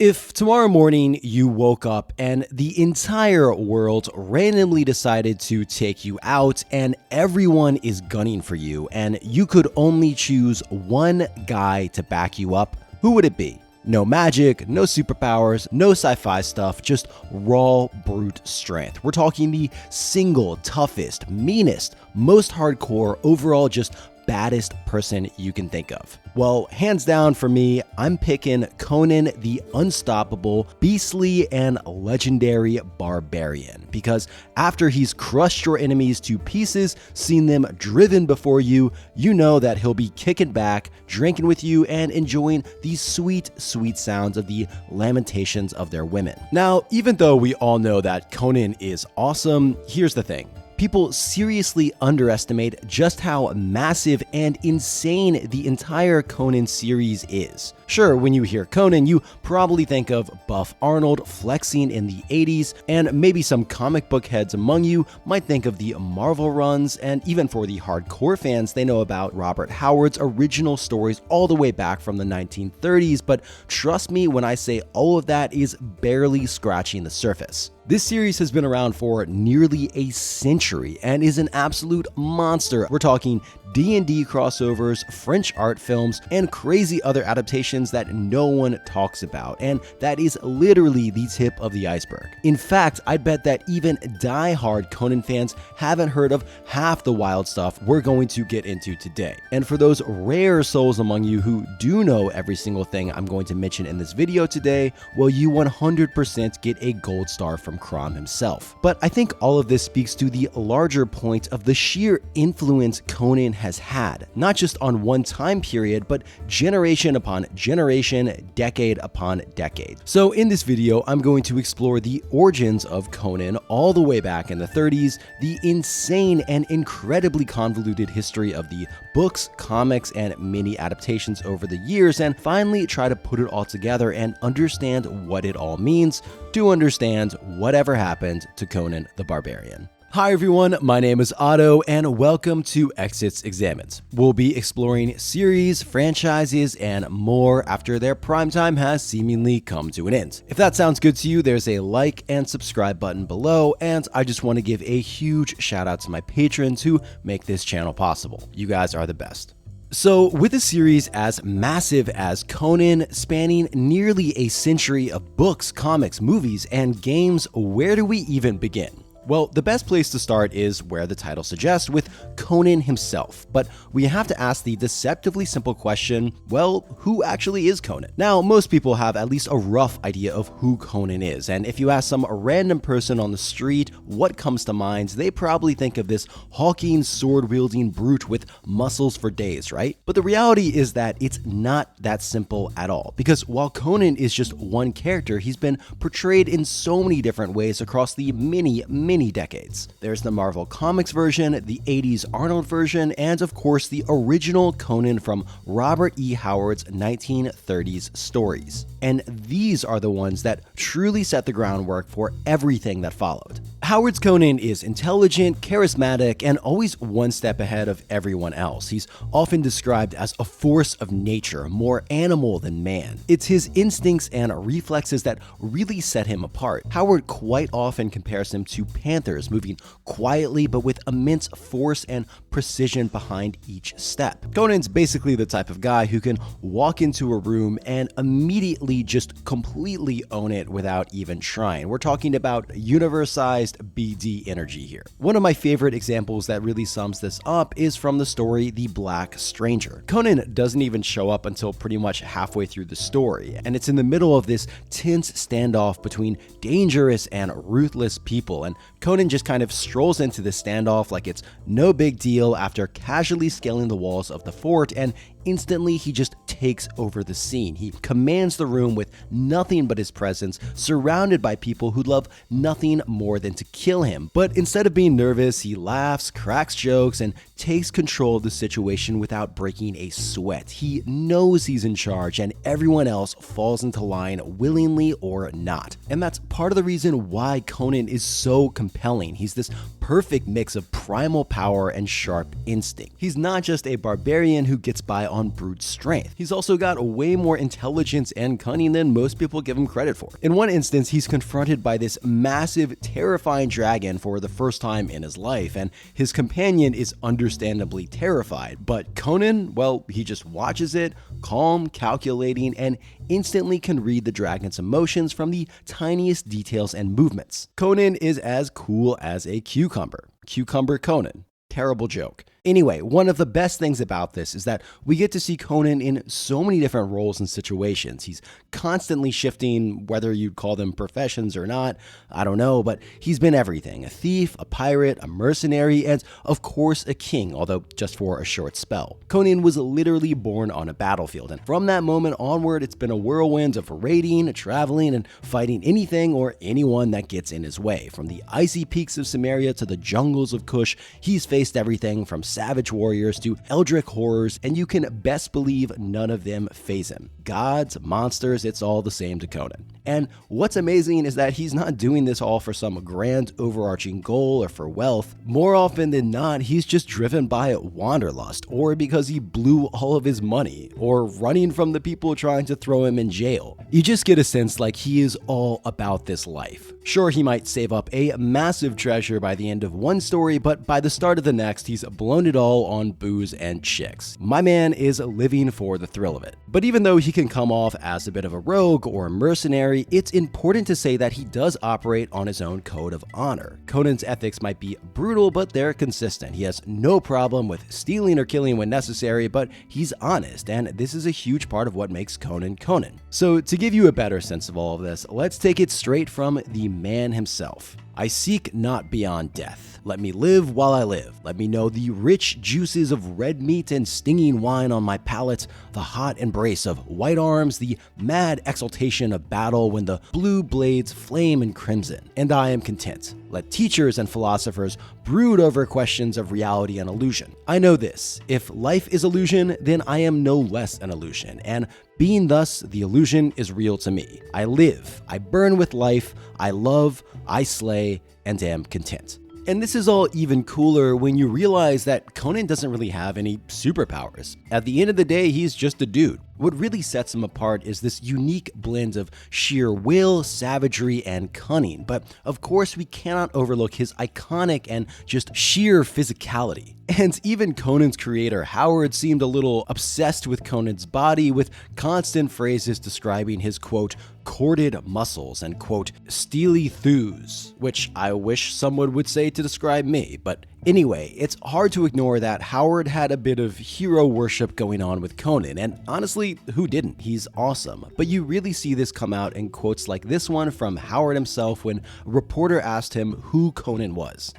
If tomorrow morning you woke up and the entire world randomly decided to take you out and everyone is gunning for you and you could only choose one guy to back you up, who would it be? No magic, no superpowers, no sci-fi stuff, just raw brute strength. We're talking the single toughest, meanest, most hardcore, overall just baddest person you can think of. Well, hands down for me, I'm picking Conan the Unstoppable, Beastly, and Legendary Barbarian, because after he's crushed your enemies to pieces, seen them driven before you, you know that he'll be kicking back, drinking with you, and enjoying the sweet, sweet sounds of the lamentations of their women. Now, even though we all know that Conan is awesome, here's the thing. People seriously underestimate just how massive and insane the entire Conan series is. Sure, when you hear Conan, you probably think of buff Arnold flexing in the 80s, and maybe some comic book heads among you might think of the Marvel runs, and even for the hardcore fans, they know about Robert Howard's original stories all the way back from the 1930s, but trust me when I say all of that is barely scratching the surface. This series has been around for nearly a century and is an absolute monster. We're talking D&D crossovers, French art films, and crazy other adaptations that no one talks about, and that is literally the tip of the iceberg. In fact, I'd bet that even die-hard Conan fans haven't heard of half the wild stuff we're going to get into today. And for those rare souls among you who do know every single thing I'm going to mention in this video today, well, you 100% get a gold star from Crom himself. But I think all of this speaks to the larger point of the sheer influence Conan has had, not just on one time period, but generation upon generation, decade upon decade. So in this video, I'm going to explore the origins of Conan all the way back in the 30s, the insane and incredibly convoluted history of the books, comics, and many adaptations over the years, and finally try to put it all together and understand what it all means to understand whatever happened to Conan the Barbarian. Hi everyone, my name is Otto and welcome to Exits Examined. We'll be exploring series, franchises, and more after their prime time has seemingly come to an end. If that sounds good to you, there's a like and subscribe button below, and I just want to give a huge shout out to my patrons who make this channel possible. You guys are the best. So, with a series as massive as Conan, spanning nearly a century of books, comics, movies, and games, where do we even begin? Well, the best place to start is where the title suggests, with Conan himself. But we have to ask the deceptively simple question, well, who actually is Conan? Now, most people have at least a rough idea of who Conan is, and if you ask some random person on the street what comes to mind, they probably think of this hulking, sword-wielding brute with muscles for days, right? But the reality is that it's not that simple at all, because while Conan is just one character, he's been portrayed in so many different ways across the many decades. There's the Marvel Comics version, the 80s Arnold version, and of course the original Conan from Robert E. Howard's 1930s stories. And these are the ones that truly set the groundwork for everything that followed. Howard's Conan is intelligent, charismatic, and always one step ahead of everyone else. He's often described as a force of nature, more animal than man. It's his instincts and reflexes that really set him apart. Howard quite often compares him to panthers, moving quietly but with immense force and precision behind each step. Conan's basically the type of guy who can walk into a room and immediately just completely own it without even trying. We're talking about universe-sized BD energy here. One of my favorite examples that really sums this up is from the story The Black Stranger. Conan doesn't even show up until pretty much halfway through the story, and it's in the middle of this tense standoff between dangerous and ruthless people, and Conan just kind of strolls into this standoff like it's no big deal after casually scaling the walls of the fort, and instantly he just takes over the scene. He commands the room with nothing but his presence, surrounded by people who love nothing more than to kill him. But instead of being nervous, he laughs, cracks jokes, and takes control of the situation without breaking a sweat. He knows he's in charge and everyone else falls into line willingly or not. And that's part of the reason why Conan is so compelling. He's this perfect mix of primal power and sharp instinct. He's not just a barbarian who gets by on brute strength. He's also got way more intelligence and cunning than most people give him credit for. In one instance, he's confronted by this massive, terrifying dragon for the first time in his life, and his companion is understandably terrified. But Conan, well, he just watches it, calm, calculating, and instantly can read the dragon's emotions from the tiniest details and movements. Conan is as cool as a cucumber. Cucumber Conan. Terrible joke. Anyway, one of the best things about this is that we get to see Conan in so many different roles and situations. He's constantly shifting, whether you'd call them professions or not, I don't know, but he's been everything. A thief, a pirate, a mercenary, and of course a king, although just for a short spell. Conan was literally born on a battlefield, and from that moment onward, it's been a whirlwind of raiding, traveling, and fighting anything or anyone that gets in his way. From the icy peaks of Samaria to the jungles of Kush, he's faced everything from savage warriors to eldritch horrors, and you can best believe none of them faze him. Gods, monsters, it's all the same to Conan. And what's amazing is that he's not doing this all for some grand overarching goal or for wealth. More often than not, he's just driven by wanderlust, or because he blew all of his money, or running from the people trying to throw him in jail. You just get a sense like he is all about this life. Sure, he might save up a massive treasure by the end of one story, but by the start of the next, he's blown it all on booze and chicks. My man is living for the thrill of it. But even though he can come off as a bit of a rogue or a mercenary, it's important to say that he does operate on his own code of honor. Conan's ethics might be brutal, but they're consistent. He has no problem with stealing or killing when necessary, but he's honest, and this is a huge part of what makes Conan Conan. So to give you a better sense of all of this, let's take it straight from the man himself. I seek not beyond death. Let me live while I live. Let me know the rich juices of red meat and stinging wine on my palate, the hot embrace of white arms, the mad exultation of battle when the blue blades flame in crimson. And I am content. Let teachers and philosophers brood over questions of reality and illusion. I know this. If life is illusion, then I am no less an illusion, and being thus, the illusion is real to me. I live, I burn with life, I love, I slay, and am content. And this is all even cooler when you realize that Conan doesn't really have any superpowers. At the end of the day, he's just a dude. What really sets him apart is this unique blend of sheer will, savagery, and cunning. But of course, we cannot overlook his iconic and just sheer physicality. And even Conan's creator, Howard, seemed a little obsessed with Conan's body, with constant phrases describing his, quote, corded muscles and, quote, steely thews, which I wish someone would say to describe me. But anyway, it's hard to ignore that Howard had a bit of hero worship going on with Conan, and honestly, who didn't? He's awesome. But you really see this come out in quotes like this one from Howard himself when a reporter asked him who Conan was.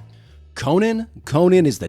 Conan is the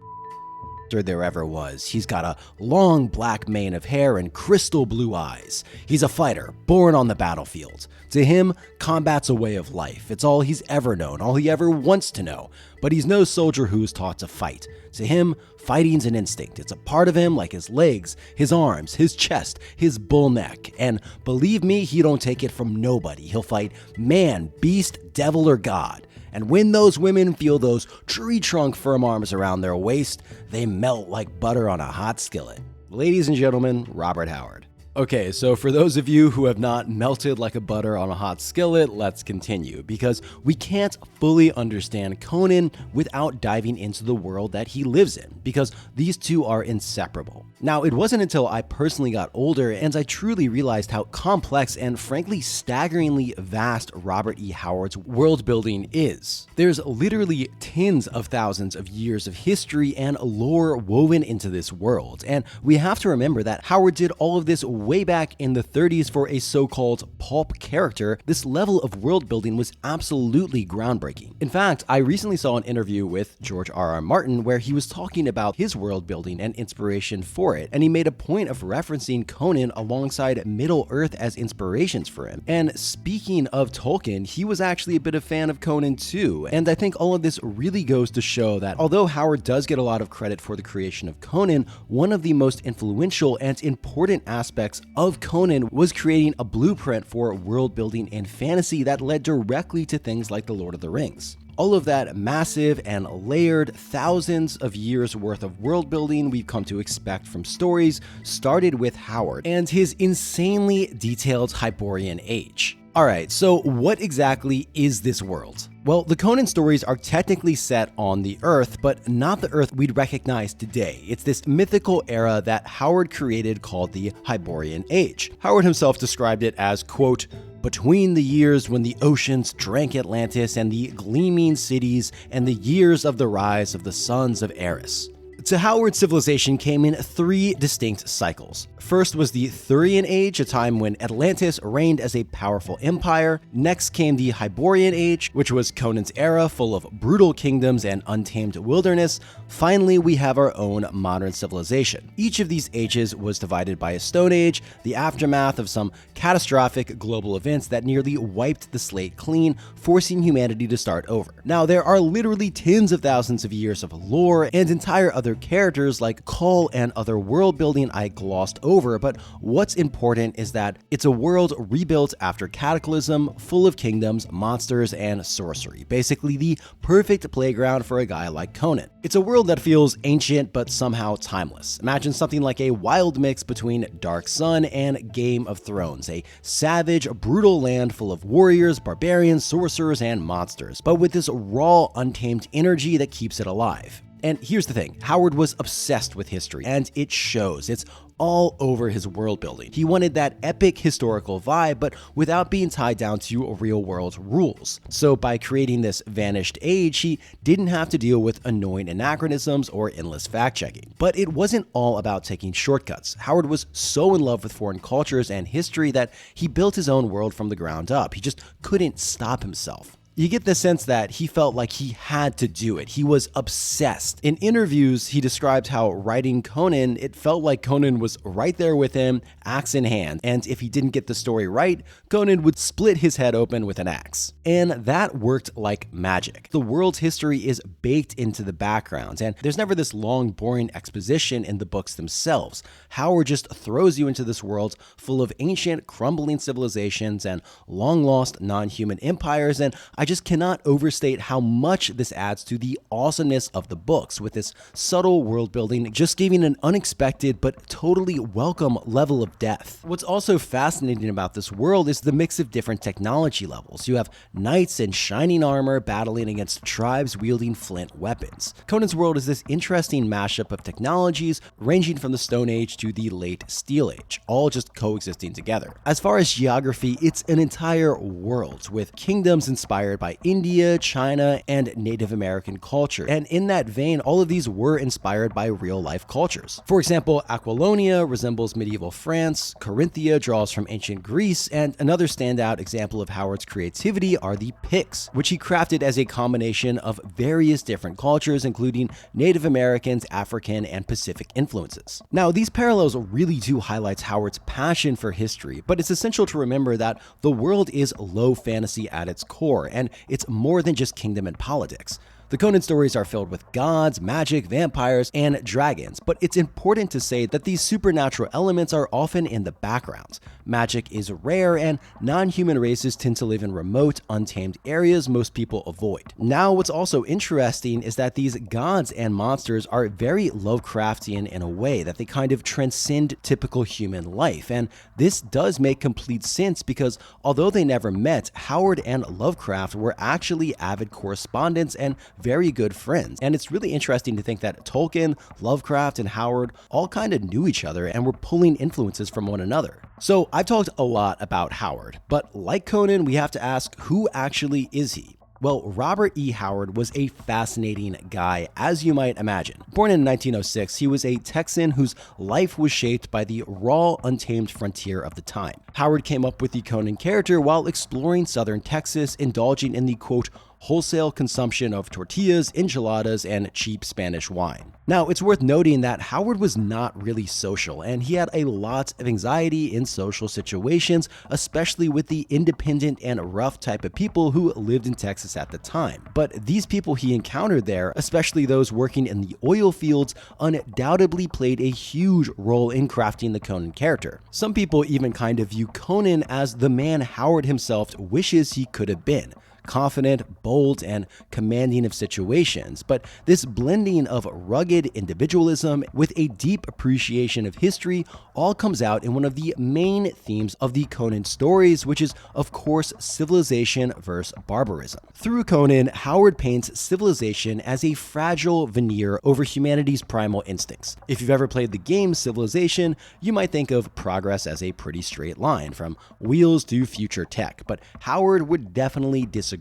there ever was. He's got a long black mane of hair and crystal blue eyes. He's a fighter, born on the battlefield. To him, combat's a way of life. It's all he's ever known, all he ever wants to know. But he's no soldier who's taught to fight. To him, fighting's an instinct. It's a part of him like his legs, his arms, his chest, his bull neck. And believe me, he don't take it from nobody. He'll fight man, beast, devil, or god. And when those women feel those tree trunk firm arms around their waist, they melt like butter on a hot skillet. Ladies and gentlemen, Robert Howard. Okay, so for those of you who have not melted like a butter on a hot skillet, let's continue, because we can't fully understand Conan without diving into the world that he lives in, because these two are inseparable. Now, it wasn't until I personally got older and I truly realized how complex and frankly staggeringly vast Robert E. Howard's world building is. There's literally tens of thousands of years of history and lore woven into this world, and we have to remember that Howard did all of this way back in the 30s for a so-called pulp character, this level of world building was absolutely groundbreaking. In fact, I recently saw an interview with George R.R. Martin where he was talking about his world building and inspiration for it, and he made a point of referencing Conan alongside Middle-earth as inspirations for him. And speaking of Tolkien, he was actually a bit of a fan of Conan too, and I think all of this really goes to show that although Howard does get a lot of credit for the creation of Conan, one of the most influential and important aspects of Conan was creating a blueprint for world building and fantasy that led directly to things like The Lord of the Rings. All of that massive and layered thousands of years worth of world building we've come to expect from stories started with Howard and his insanely detailed Hyborian Age. Alright, so what exactly is this world? Well, the Conan stories are technically set on the Earth, but not the Earth we'd recognize today. It's this mythical era that Howard created called the Hyborian Age. Howard himself described it as, quote, between the years when the oceans drank Atlantis and the gleaming cities and the years of the rise of the sons of Eris. To Howard's civilization came in three distinct cycles. First was the Thurian Age, a time when Atlantis reigned as a powerful empire. Next came the Hyborian Age, which was Conan's era, full of brutal kingdoms and untamed wilderness. Finally, we have our own modern civilization. Each of these ages was divided by a Stone Age, the aftermath of some catastrophic global events that nearly wiped the slate clean, forcing humanity to start over. Now, there are literally tens of thousands of years of lore and entire other characters like Kull and other world building I glossed over, but what's important is that it's a world rebuilt after cataclysm, full of kingdoms, monsters, and sorcery. Basically the perfect playground for a guy like Conan. It's a world that feels ancient but somehow timeless. Imagine something like a wild mix between Dark Sun and Game of Thrones, a savage, brutal land full of warriors, barbarians, sorcerers, and monsters, but with this raw, untamed energy that keeps it alive. And here's the thing, Howard was obsessed with history, and it shows. It's all over his world building. He wanted that epic historical vibe, but without being tied down to real-world rules. So by creating this vanished age, he didn't have to deal with annoying anachronisms or endless fact-checking. But it wasn't all about taking shortcuts. Howard was so in love with foreign cultures and history that he built his own world from the ground up. He just couldn't stop himself. You get the sense that he felt like he had to do it. He was obsessed. In interviews, he described how writing Conan, it felt like Conan was right there with him, axe in hand, and if he didn't get the story right, Conan would split his head open with an axe. And that worked like magic. The world's history is baked into the background, and there's never this long, boring exposition in the books themselves. Howard just throws you into this world full of ancient, crumbling civilizations and long-lost non-human empires, and I just cannot overstate how much this adds to the awesomeness of the books, with this subtle world building just giving an unexpected but totally welcome level of depth. What's also fascinating about this world is the mix of different technology levels. You have knights in shining armor battling against tribes wielding flint weapons. Conan's world is this interesting mashup of technologies ranging from the Stone Age to the late Steel Age, all just coexisting together. As far as geography, it's an entire world with kingdoms inspired by India, China, and Native American culture. And in that vein, all of these were inspired by real-life cultures. For example, Aquilonia resembles medieval France, Corinthia draws from ancient Greece, and another standout example of Howard's creativity are the Picts, which he crafted as a combination of various different cultures, including Native Americans, African, and Pacific influences. Now, these parallels really do highlight Howard's passion for history, but it's essential to remember that the world is low fantasy at its core, and it's more than just kingdom and politics. The Conan stories are filled with gods, magic, vampires, and dragons, but it's important to say that these supernatural elements are often in the background. Magic is rare, and non-human races tend to live in remote, untamed areas most people avoid. Now, what's also interesting is that these gods and monsters are very Lovecraftian in a way that they kind of transcend typical human life, and this does make complete sense because although they never met, Howard and Lovecraft were actually avid correspondents and very good friends. And it's really interesting to think that Tolkien, Lovecraft, and Howard all kind of knew each other and were pulling influences from one another. So I've talked a lot about Howard, but like Conan, we have to ask, who actually is he? Well, Robert E. Howard was a fascinating guy, as you might imagine. Born in 1906, he was a Texan whose life was shaped by the raw, untamed frontier of the time. Howard came up with the Conan character while exploring southern Texas, indulging in the, quote, wholesale consumption of tortillas, enchiladas, and cheap Spanish wine. Now, it's worth noting that Howard was not really social, and he had a lot of anxiety in social situations, especially with the independent and rough type of people who lived in Texas at the time. But these people he encountered there, especially those working in the oil fields, undoubtedly played a huge role in crafting the Conan character. Some people even kind of view Conan as the man Howard himself wishes he could have been. Confident, bold, and commanding of situations, but this blending of rugged individualism with a deep appreciation of history all comes out in one of the main themes of the Conan stories, which is, of course, civilization versus barbarism. Through Conan, Howard paints civilization as a fragile veneer over humanity's primal instincts. If you've ever played the game Civilization, you might think of progress as a pretty straight line, from wheels to future tech, but Howard would definitely disagree.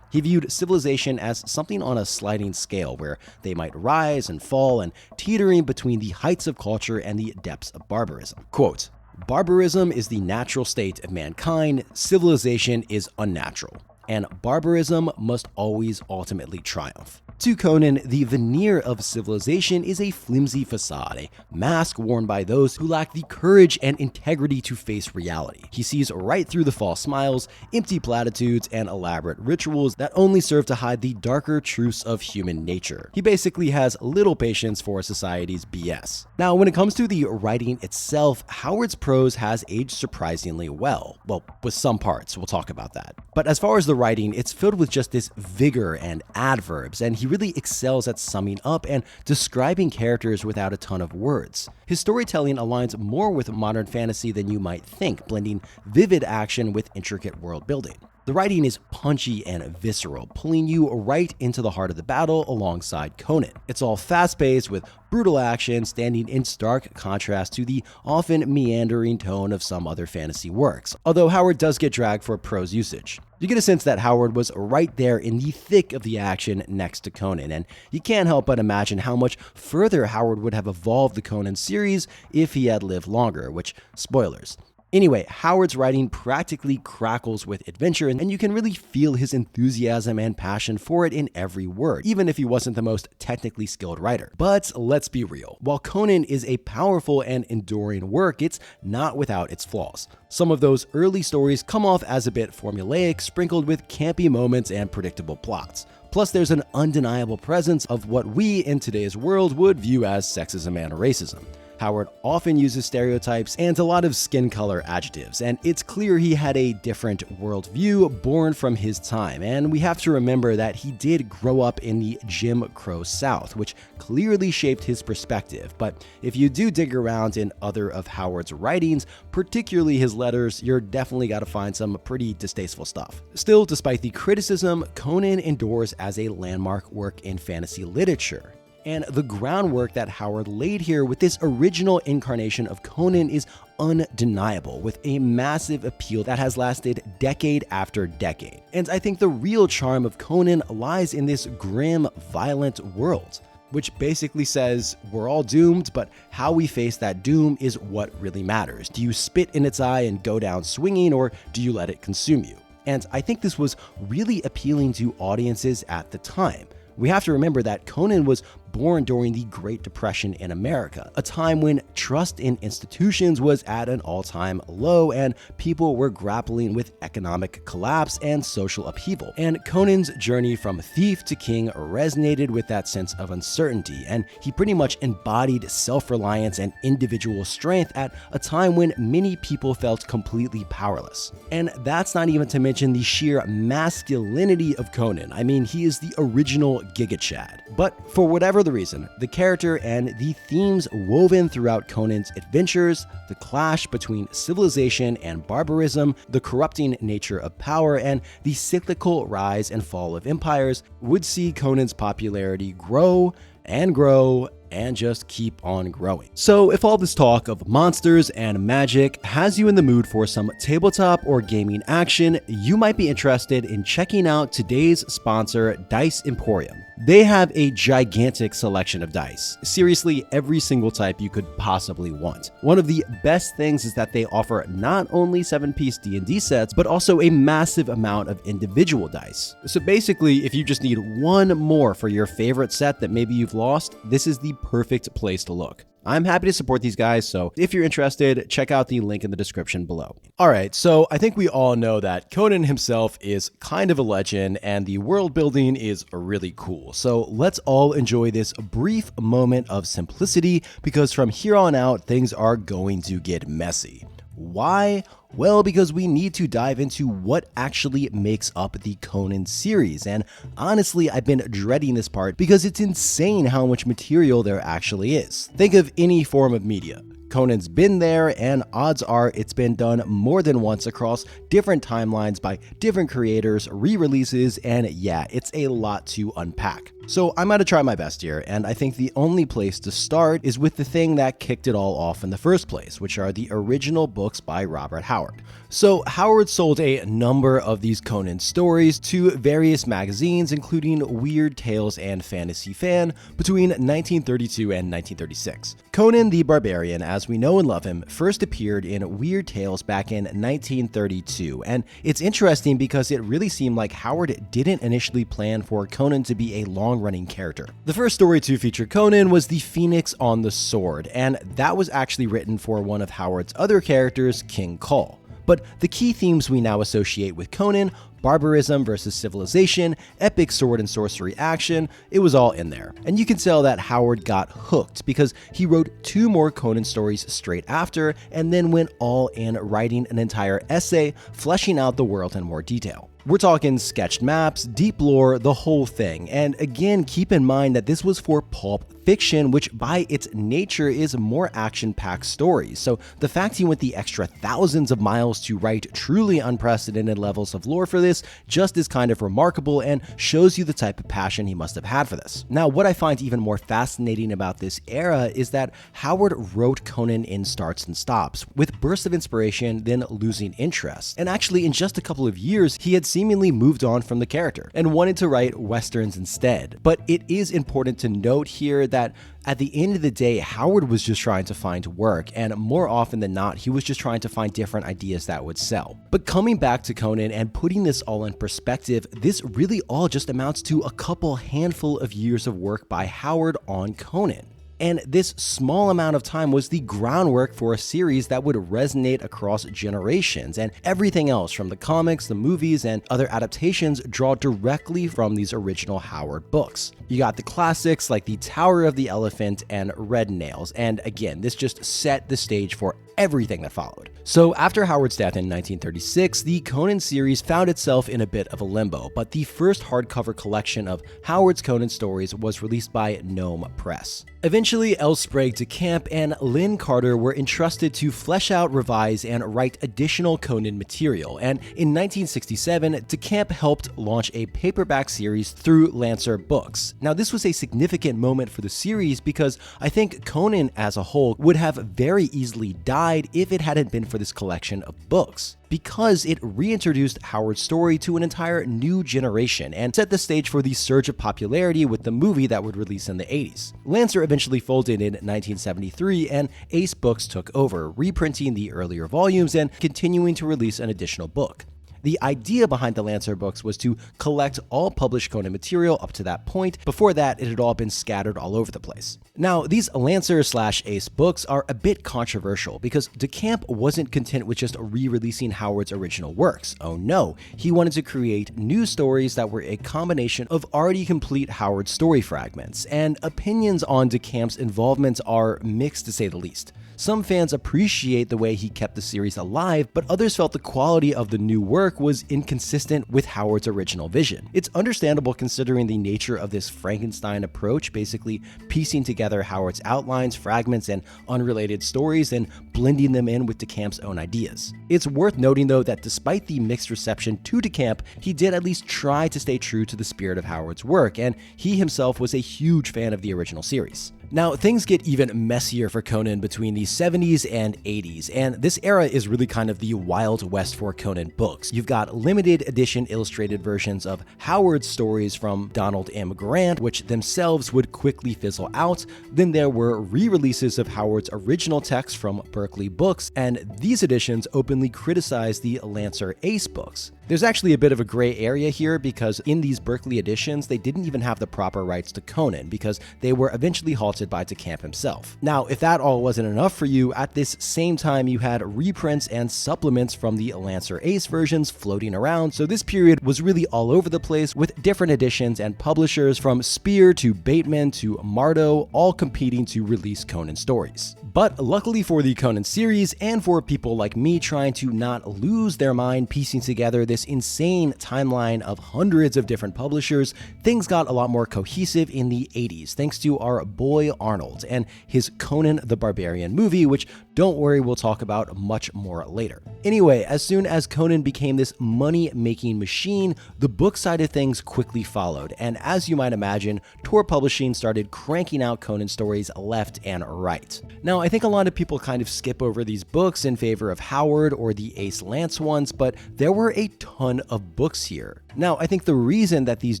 He viewed civilization as something on a sliding scale where they might rise and fall and teetering between the heights of culture and the depths of barbarism. Quote, "Barbarism is the natural state of mankind, civilization is unnatural, and barbarism must always ultimately triumph." To Conan, the veneer of civilization is a flimsy facade, a mask worn by those who lack the courage and integrity to face reality. He sees right through the false smiles, empty platitudes, and elaborate rituals that only serve to hide the darker truths of human nature. He basically has little patience for society's BS. Now, when it comes to the writing itself, Howard's prose has aged surprisingly well. Well, with some parts, we'll talk about that. But as far as the writing, it's filled with just this vigor and adverbs, and he really excels at summing up and describing characters without a ton of words. His storytelling aligns more with modern fantasy than you might think, blending vivid action with intricate world building. The writing is punchy and visceral, pulling you right into the heart of the battle alongside Conan. It's all fast-paced with brutal action, standing in stark contrast to the often meandering tone of some other fantasy works, although Howard does get dragged for prose usage. You get a sense that Howard was right there in the thick of the action next to Conan, and you can't help but imagine how much further Howard would have evolved the Conan series if he had lived longer, which, spoilers. Anyway, Howard's writing practically crackles with adventure, and you can really feel his enthusiasm and passion for it in every word, even if he wasn't the most technically skilled writer. But let's be real, while Conan is a powerful and enduring work, it's not without its flaws. Some of those early stories come off as a bit formulaic, sprinkled with campy moments and predictable plots. Plus, there's an undeniable presence of what we in today's world would view as sexism and racism. Howard often uses stereotypes and a lot of skin color adjectives, and it's clear he had a different worldview born from his time, and we have to remember that he did grow up in the Jim Crow South, which clearly shaped his perspective. But if you do dig around in other of Howard's writings, particularly his letters, you're definitely got to find some pretty distasteful stuff. Still, despite the criticism, Conan endures as a landmark work in fantasy literature. And the groundwork that Howard laid here with this original incarnation of Conan is undeniable, with a massive appeal that has lasted decade after decade. And I think the real charm of Conan lies in this grim, violent world, which basically says we're all doomed, but how we face that doom is what really matters. Do you spit in its eye and go down swinging, or do you let it consume you? And I think this was really appealing to audiences at the time. We have to remember that Conan was born during the Great Depression in America, a time when trust in institutions was at an all-time low and people were grappling with economic collapse and social upheaval. And Conan's journey from thief to king resonated with that sense of uncertainty, and he pretty much embodied self-reliance and individual strength at a time when many people felt completely powerless. And that's not even to mention the sheer masculinity of Conan. I mean, he is the original Giga Chad. But for whatever the reason, the character and the themes woven throughout Conan's adventures, the clash between civilization and barbarism, the corrupting nature of power, and the cyclical rise and fall of empires would see Conan's popularity grow and grow and just keep on growing. So if all this talk of monsters and magic has you in the mood for some tabletop or gaming action, you might be interested in checking out today's sponsor, Dice Emporium. They have a gigantic selection of dice, seriously every single type you could possibly want. One of the best things is that they offer not only 7-piece D&D sets, but also a massive amount of individual dice. So basically, if you just need one more for your favorite set that maybe you've lost, this is the perfect place to look. I'm happy to support these guys, so if you're interested, check out the link in the description below. Alright, so I think we all know that Conan himself is kind of a legend and the world building is really cool. So let's all enjoy this brief moment of simplicity, because from here on out, things are going to get messy. Why? Well, because we need to dive into what actually makes up the Conan series, and honestly, I've been dreading this part because it's insane how much material there actually is. Think of any form of media. Conan's been there, and odds are it's been done more than once across different timelines by different creators, re-releases, and yeah, it's a lot to unpack. So I'm gonna try my best here, and I think the only place to start is with the thing that kicked it all off in the first place, which are the original books by Robert Howard. So Howard sold a number of these Conan stories to various magazines, including Weird Tales and Fantasy Fan, between 1932 and 1936. Conan the Barbarian, as we know and love him, first appeared in Weird Tales back in 1932, and it's interesting because it really seemed like Howard didn't initially plan for Conan to be a long-running character. The first story to feature Conan was The Phoenix on the Sword, and that was actually written for one of Howard's other characters, King Kull. But the key themes we now associate with Conan, barbarism versus civilization, epic sword and sorcery action, it was all in there. And you can tell that Howard got hooked because he wrote 2 more Conan stories straight after and then went all in, writing an entire essay fleshing out the world in more detail. We're talking sketched maps, deep lore, the whole thing. And again, keep in mind that this was for pulp fiction, which by its nature is more action-packed stories. So the fact he went the extra thousands of miles to write truly unprecedented levels of lore for this just is kind of remarkable and shows you the type of passion he must have had for this. Now, what I find even more fascinating about this era is that Howard wrote Conan in starts and stops, with bursts of inspiration, then losing interest. And actually, in just a couple of years, he had seemingly moved on from the character and wanted to write westerns instead. But it is important to note here that at the end of the day, Howard was just trying to find work, and more often than not, he was just trying to find different ideas that would sell. But coming back to Conan and putting this all in perspective, this really all just amounts to a couple handful of years of work by Howard on Conan. And this small amount of time was the groundwork for a series that would resonate across generations, and everything else from the comics, the movies, and other adaptations draw directly from these original Howard books. You got the classics like The Tower of the Elephant and Red Nails, and again, this just set the stage for everything that followed. So after Howard's death in 1936, the Conan series found itself in a bit of a limbo, but the first hardcover collection of Howard's Conan stories was released by Gnome Press. Eventually, L. Sprague de Camp and Lynn Carter were entrusted to flesh out, revise, and write additional Conan material, and in 1967, de Camp helped launch a paperback series through Lancer Books. Now, this was a significant moment for the series because I think Conan as a whole would have very easily died if it hadn't been for this collection of books, because it reintroduced Howard's story to an entire new generation and set the stage for the surge of popularity with the movie that would release in the 80s. Lancer eventually folded in 1973 and Ace Books took over, reprinting the earlier volumes and continuing to release an additional book. The idea behind the Lancer books was to collect all published Conan material up to that point. Before that, it had all been scattered all over the place. Now, these Lancer/Ace books are a bit controversial because de Camp wasn't content with just re-releasing Howard's original works. Oh no, he wanted to create new stories that were a combination of already complete Howard story fragments, and opinions on de Camp's involvement are mixed to say the least. Some fans appreciate the way he kept the series alive, but others felt the quality of the new work was inconsistent with Howard's original vision. It's understandable considering the nature of this Frankenstein approach, basically piecing together Howard's outlines, fragments, and unrelated stories and blending them in with de Camp's own ideas. It's worth noting though that despite the mixed reception to de Camp, he did at least try to stay true to the spirit of Howard's work, and he himself was a huge fan of the original series. Now, things get even messier for Conan between the 70s and 80s, and this era is really kind of the Wild West for Conan books. You've got limited edition illustrated versions of Howard's stories from Donald M. Grant, which themselves would quickly fizzle out. Then there were re-releases of Howard's original text from Berkeley Books, and these editions openly criticized the Lancer Ace books. There's actually a bit of a gray area here because in these Berkeley editions, they didn't even have the proper rights to Conan because they were eventually halted by DeCamp himself. Now, if that all wasn't enough for you, at this same time you had reprints and supplements from the Lancer Ace versions floating around, so this period was really all over the place with different editions and publishers from Spear to Bateman to Mardo all competing to release Conan stories. But luckily for the Conan series and for people like me trying to not lose their mind piecing together this insane timeline of hundreds of different publishers, things got a lot more cohesive in the 80s thanks to our boy Arnold and his Conan the Barbarian movie, which don't worry, we'll talk about much more later. Anyway, as soon as Conan became this money-making machine, the book side of things quickly followed, and as you might imagine, Tor Publishing started cranking out Conan stories left and right. Now, I think a lot of people kind of skip over these books in favor of Howard or the Ace Lance ones, but there were a ton of books here. Now, I think the reason that these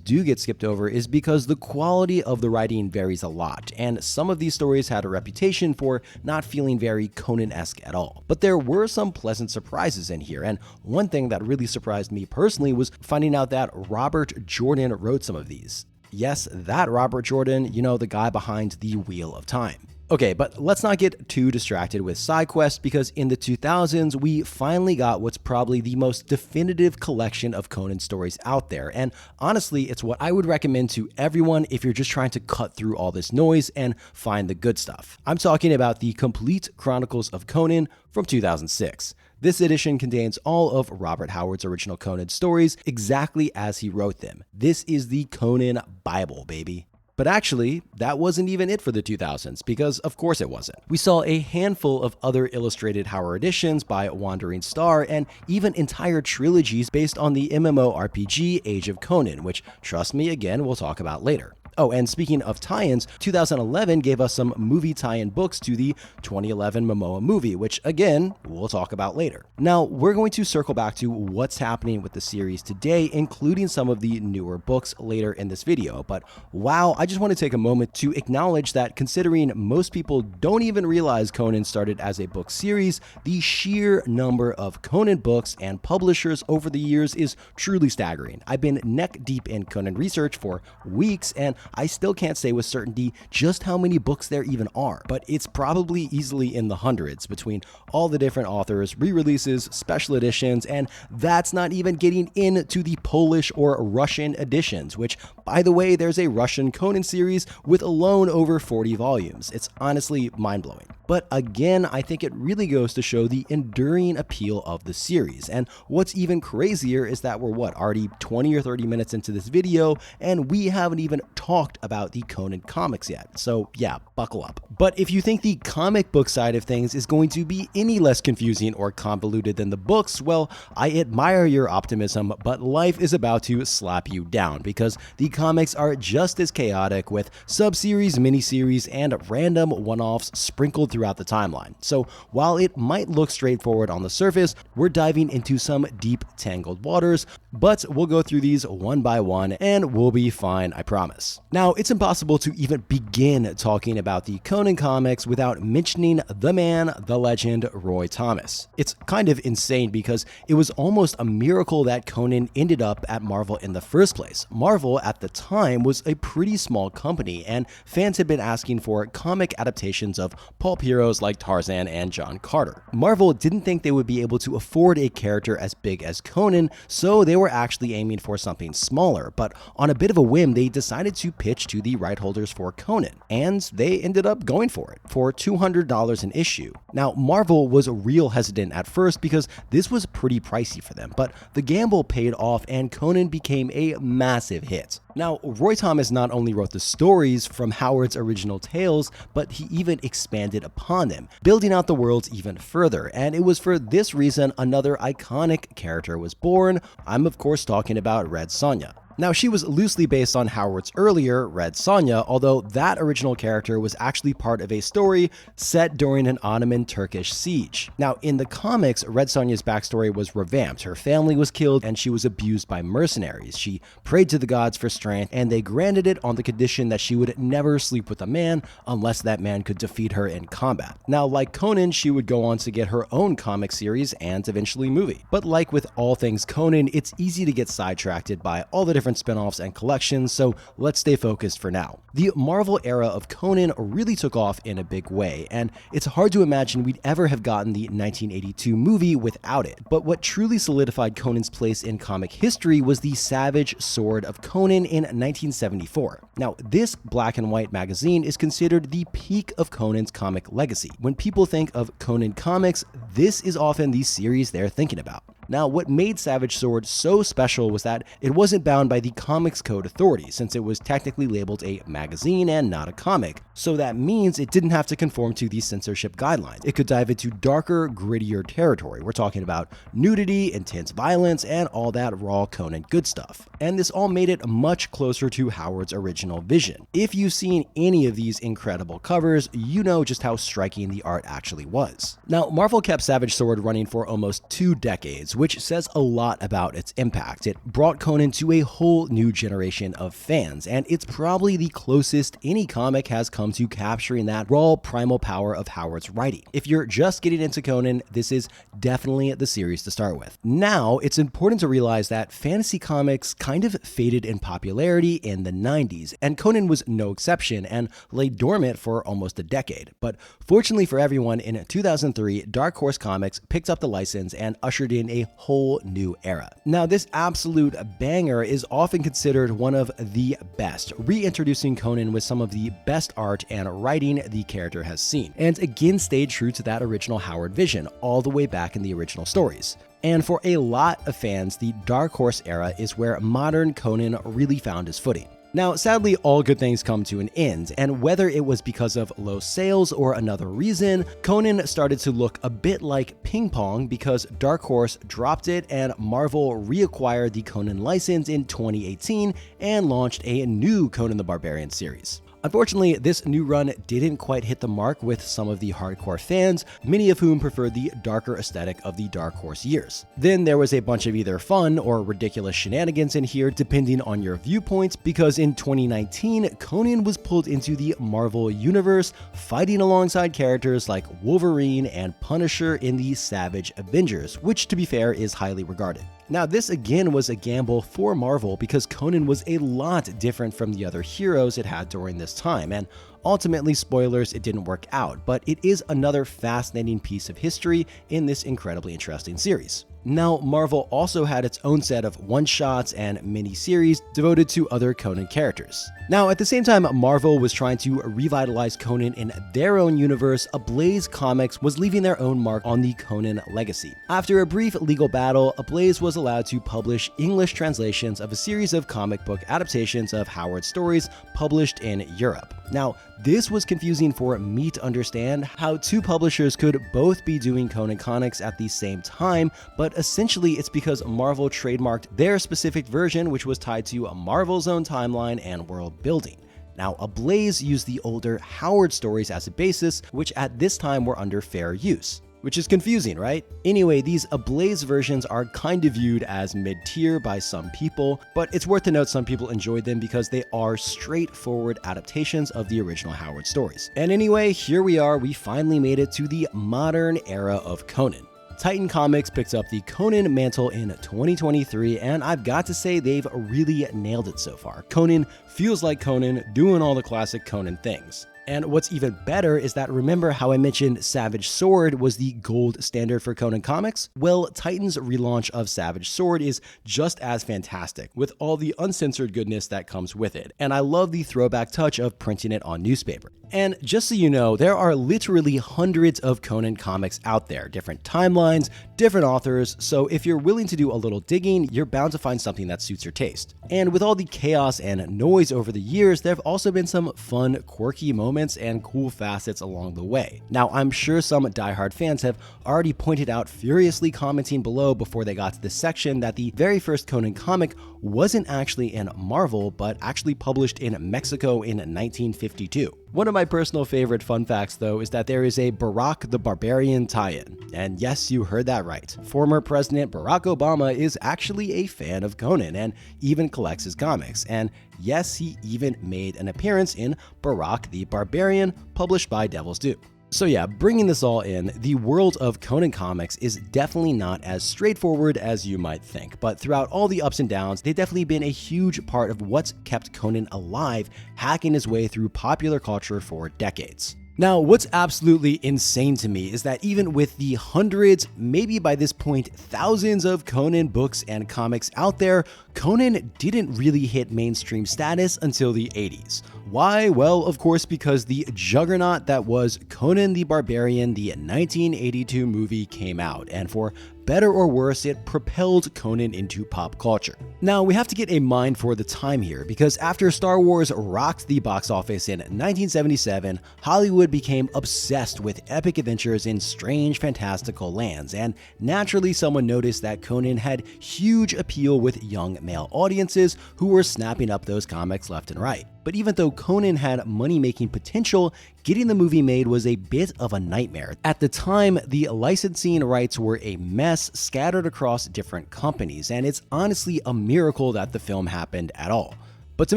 do get skipped over is because the quality of the writing varies a lot, and some of these stories had a reputation for not feeling very Conan-esque at all. But there were some pleasant surprises in here, and one thing that really surprised me personally was finding out that Robert Jordan wrote some of these. Yes, that Robert Jordan, you know, the guy behind the Wheel of Time. Okay, but let's not get too distracted with side quests because in the 2000s, we finally got what's probably the most definitive collection of Conan stories out there. And honestly, it's what I would recommend to everyone if you're just trying to cut through all this noise and find the good stuff. I'm talking about the Complete Chronicles of Conan from 2006. This edition contains all of Robert Howard's original Conan stories exactly as he wrote them. This is the Conan Bible, baby. But actually, that wasn't even it for the 2000s, because of course it wasn't. We saw a handful of other illustrated Howard editions by Wandering Star, and even entire trilogies based on the MMORPG Age of Conan, which, trust me, again, we'll talk about later. Oh, and speaking of tie-ins, 2011 gave us some movie tie-in books to the 2011 Momoa movie, which again, we'll talk about later. Now, we're going to circle back to what's happening with the series today, including some of the newer books later in this video. But wow, I just want to take a moment to acknowledge that considering most people don't even realize Conan started as a book series, the sheer number of Conan books and publishers over the years is truly staggering. I've been neck deep in Conan research for weeks, and I still can't say with certainty just how many books there even are, but it's probably easily in the hundreds between all the different authors, re-releases, special editions, and that's not even getting into the Polish or Russian editions, which, by the way, there's a Russian Conan series with alone over 40 volumes. It's honestly mind-blowing. But again, I think it really goes to show the enduring appeal of the series. And what's even crazier is that we're already 20 or 30 minutes into this video, and we haven't even talked about the Conan comics yet. So yeah, buckle up. But if you think the comic book side of things is going to be any less confusing or convoluted than the books, well, I admire your optimism, but life is about to slap you down because the comics are just as chaotic with sub-series, miniseries, and random one-offs sprinkled throughout the timeline. So while it might look straightforward on the surface, we're diving into some deep, tangled waters, but we'll go through these one by one and we'll be fine, I promise. Now, it's impossible to even begin talking about the Conan comics without mentioning the man, the legend, Roy Thomas. It's kind of insane because it was almost a miracle that Conan ended up at Marvel in the first place. Marvel at the time was a pretty small company, and fans had been asking for comic adaptations of pulp heroes like Tarzan and John Carter. Marvel didn't think they would be able to afford a character as big as Conan, so they were actually aiming for something smaller, but on a bit of a whim, they decided to pitch to the right holders for Conan, and they ended up going for it, for $200 an issue. Now, Marvel was real hesitant at first because this was pretty pricey for them, but the gamble paid off and Conan became a massive hit. Now, Roy Thomas not only wrote the stories from Howard's original tales, but he even expanded upon them, building out the worlds even further, and it was for this reason another iconic character was born. I'm of course talking about Red Sonja. Now, she was loosely based on Howard's earlier Red Sonja, although that original character was actually part of a story set during an Ottoman Turkish siege. Now, in the comics, Red Sonja's backstory was revamped. Her family was killed and she was abused by mercenaries. She prayed to the gods for strength, and they granted it on the condition that she would never sleep with a man unless that man could defeat her in combat. Now, like Conan, she would go on to get her own comic series and eventually movie. But like with all things Conan, it's easy to get sidetracked by all the different spin-offs and collections, so let's stay focused for now. The Marvel era of Conan really took off in a big way, and it's hard to imagine we'd ever have gotten the 1982 movie without it. But what truly solidified Conan's place in comic history was the Savage Sword of Conan in 1974. Now, this black and white magazine is considered the peak of Conan's comic legacy. When people think of Conan Comics, this is often the series they're thinking about. Now, what made Savage Sword so special was that it wasn't bound by the Comics Code Authority, since it was technically labeled a magazine and not a comic, so that means it didn't have to conform to the censorship guidelines. It could dive into darker, grittier territory. We're talking about nudity, intense violence, and all that raw Conan good stuff. And this all made it much closer to Howard's original vision. If you've seen any of these incredible covers, you know just how striking the art actually was. Now, Marvel kept Savage Sword running for almost 2 decades, which says a lot about its impact. It brought Conan to a whole new generation of fans, and it's probably the closest any comic has come to capturing that raw primal power of Howard's writing. If you're just getting into Conan, this is definitely the series to start with. Now, it's important to realize that fantasy comics kind of faded in popularity in the 90s, and Conan was no exception and lay dormant for almost a decade. But fortunately for everyone, in 2003, Dark Horse Comics picked up the license and ushered in a whole new era. Now, this absolute banger is often considered one of the best, reintroducing Conan with some of the best art and writing the character has seen, and again stayed true to that original Howard vision all the way back in the original stories. And for a lot of fans, the Dark Horse era is where modern Conan really found his footing. Now, sadly, all good things come to an end, and whether it was because of low sales or another reason, Conan started to look a bit like ping pong because Dark Horse dropped it and Marvel reacquired the Conan license in 2018 and launched a new Conan the Barbarian series. Unfortunately, this new run didn't quite hit the mark with some of the hardcore fans, many of whom preferred the darker aesthetic of the Dark Horse years. Then there was a bunch of either fun or ridiculous shenanigans in here depending on your viewpoints, because in 2019, Conan was pulled into the Marvel Universe, fighting alongside characters like Wolverine and Punisher in the Savage Avengers, which to be fair is highly regarded. Now, this again was a gamble for Marvel because Conan was a lot different from the other heroes it had during this time, and ultimately, spoilers, it didn't work out, but it is another fascinating piece of history in this incredibly interesting series. Now, Marvel also had its own set of one-shots and mini-series devoted to other Conan characters. Now, at the same time Marvel was trying to revitalize Conan in their own universe, Ablaze Comics was leaving their own mark on the Conan legacy. After a brief legal battle, Ablaze was allowed to publish English translations of a series of comic book adaptations of Howard's stories published in Europe. Now, this was confusing for me to understand how 2 publishers could both be doing Conan Comics at the same time, but essentially it's because Marvel trademarked their specific version, which was tied to Marvel's own timeline and world building. Now, Ablaze used the older Howard stories as a basis, which at this time were under fair use. Which is confusing, right? Anyway, these Ablaze versions are kind of viewed as mid-tier by some people, but it's worth to note some people enjoyed them because they are straightforward adaptations of the original Howard stories. And anyway, here we are, we finally made it to the modern era of Conan. Titan Comics picked up the Conan mantle in 2023, and I've got to say they've really nailed it so far. Conan feels like Conan, doing all the classic Conan things. And what's even better is that, remember how I mentioned Savage Sword was the gold standard for Conan Comics? Well, Titan's relaunch of Savage Sword is just as fantastic, with all the uncensored goodness that comes with it. And I love the throwback touch of printing it on newspaper. And just so you know, there are literally hundreds of Conan comics out there, different timelines, different authors, so if you're willing to do a little digging, you're bound to find something that suits your taste. And with all the chaos and noise over the years, there have also been some fun, quirky moments moments and cool facets along the way. Now, I'm sure some diehard fans have already pointed out, furiously commenting below before they got to this section, that the very first Conan comic wasn't actually in Marvel, but actually published in Mexico in 1952. One of my personal favorite fun facts, though, is that there is a Barack the Barbarian tie-in. And yes, you heard that right. Former President Barack Obama is actually a fan of Conan and even collects his comics. And yes, he even made an appearance in Barack the Barbarian, published by Devil's Due. So yeah, bringing this all in, the world of Conan Comics is definitely not as straightforward as you might think, but throughout all the ups and downs, they've definitely been a huge part of what's kept Conan alive, hacking his way through popular culture for decades. Now, what's absolutely insane to me is that even with the hundreds, maybe by this point thousands of Conan books and comics out there, Conan didn't really hit mainstream status until the 80s. Why? Well, of course, because the juggernaut that was Conan the Barbarian, the 1982 movie, came out, and for better or worse, it propelled Conan into pop culture. Now, we have to get a mind for the time here, because after Star Wars rocked the box office in 1977, Hollywood became obsessed with epic adventures in strange, fantastical lands, and naturally someone noticed that Conan had huge appeal with young male audiences who were snapping up those comics left and right. But even though Conan had money-making potential, getting the movie made was a bit of a nightmare. At the time, the licensing rights were a mess scattered across different companies, and it's honestly a miracle that the film happened at all. But to